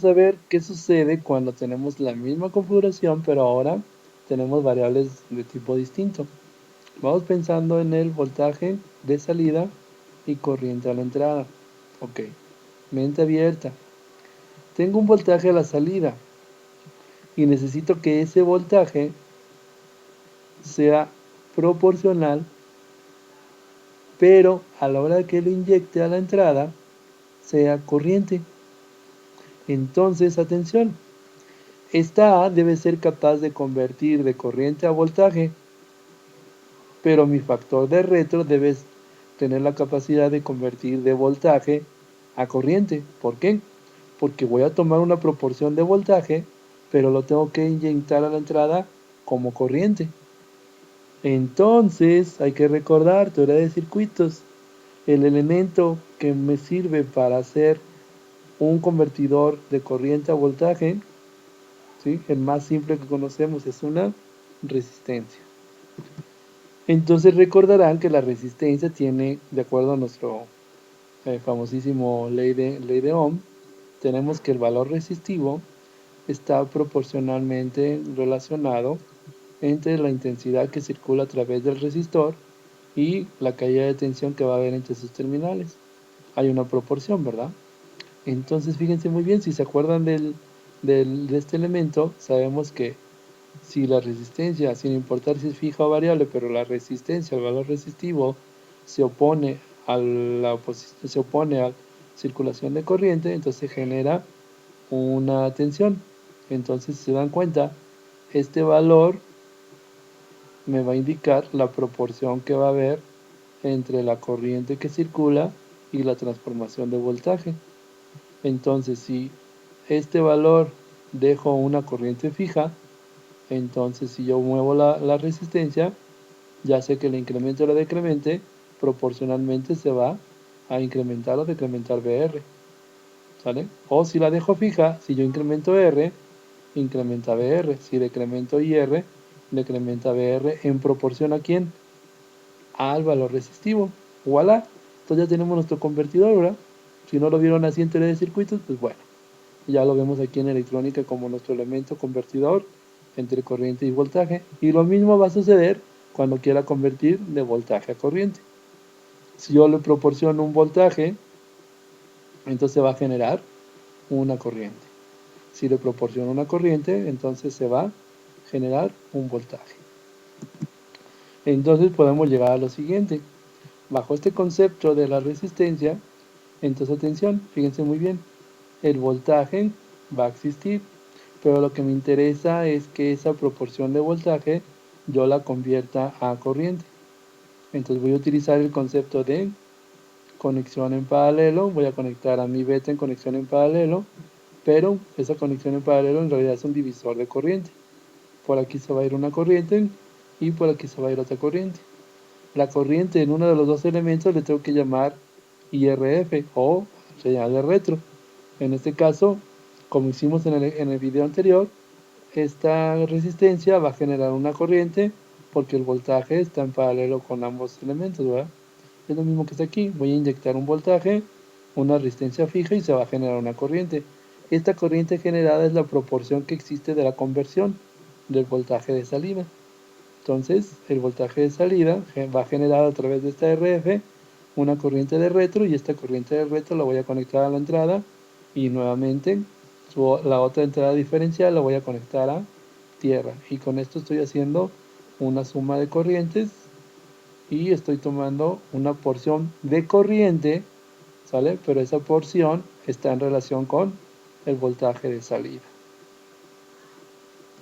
a ver qué sucede cuando tenemos la misma configuración, pero ahora tenemos variables de tipo distinto. Vamos pensando en el voltaje de salida y corriente a la entrada. Ok, mente abierta. Tengo un voltaje a la salida y necesito que ese voltaje sea proporcional, pero a la hora que lo inyecte a la entrada sea corriente. Entonces, atención, esta A debe ser capaz de convertir de corriente a voltaje, pero mi factor de retro debe tener la capacidad de convertir de voltaje a corriente. ¿Por qué? Porque voy a tomar una proporción de voltaje, pero lo tengo que inyectar a la entrada como corriente. Entonces, hay que recordar teoría de circuitos. El elemento que me sirve para hacer un convertidor de corriente a voltaje, ¿sí? El más simple que conocemos es una resistencia. Entonces recordarán que la resistencia tiene, de acuerdo a nuestro famosísimo ley de Ohm, tenemos que el valor resistivo está proporcionalmente relacionado entre la intensidad que circula a través del resistor y la caída de tensión que va a haber entre sus terminales. Hay una proporción, ¿verdad? Entonces fíjense muy bien, si se acuerdan de este elemento, sabemos que si la resistencia, sin importar si es fija o variable, pero la resistencia, el valor resistivo, se opone se opone a circulación de corriente, entonces genera una tensión. Entonces, si se dan cuenta, este valor me va a indicar la proporción que va a haber entre la corriente que circula y la transformación de voltaje. Entonces, si este valor dejo una corriente fija, entonces si yo muevo la resistencia, ya sé que el incremento o la decremente proporcionalmente se va a incrementar o decrementar VR, ¿sale? O si la dejo fija, si yo incremento R, incrementa VR. Si decremento IR, decrementa VR en proporción a quién? Al valor resistivo. Voilà. Entonces ya tenemos nuestro convertidor, ¿verdad? Si no lo vieron así en teoría de circuitos, pues bueno, ya lo vemos aquí en electrónica como nuestro elemento convertidor entre corriente y voltaje. Y lo mismo va a suceder cuando quiera convertir de voltaje a corriente. Si yo le proporciono un voltaje, entonces va a generar una corriente. Si le proporciono una corriente, entonces se va a generar un voltaje. Entonces podemos llegar a lo siguiente. Bajo este concepto de la resistencia, entonces atención, fíjense muy bien, el voltaje va a existir, pero lo que me interesa es que esa proporción de voltaje yo la convierta a corriente. Entonces voy a utilizar el concepto de conexión en paralelo, voy a conectar a mi beta en conexión en paralelo, pero esa conexión en paralelo en realidad es un divisor de corriente. Por aquí se va a ir una corriente y por aquí se va a ir otra corriente. La corriente en uno de los dos elementos le tengo que llamar IRF o señal de retro. En este caso, como hicimos en el video anterior, esta resistencia va a generar una corriente porque el voltaje está en paralelo con ambos elementos, ¿verdad? Es lo mismo que está aquí. Voy a inyectar un voltaje, una resistencia fija y se va a generar una corriente. Esta corriente generada es la proporción que existe de la conversión del voltaje de salida. Entonces, el voltaje de salida va a generar a través de esta RF una corriente de retro y esta corriente de retro la voy a conectar a la entrada y nuevamente la otra entrada diferencial la voy a conectar a tierra. Y con esto estoy haciendo una suma de corrientes y estoy tomando una porción de corriente, ¿sale? Pero esa porción está en relación con el voltaje de salida.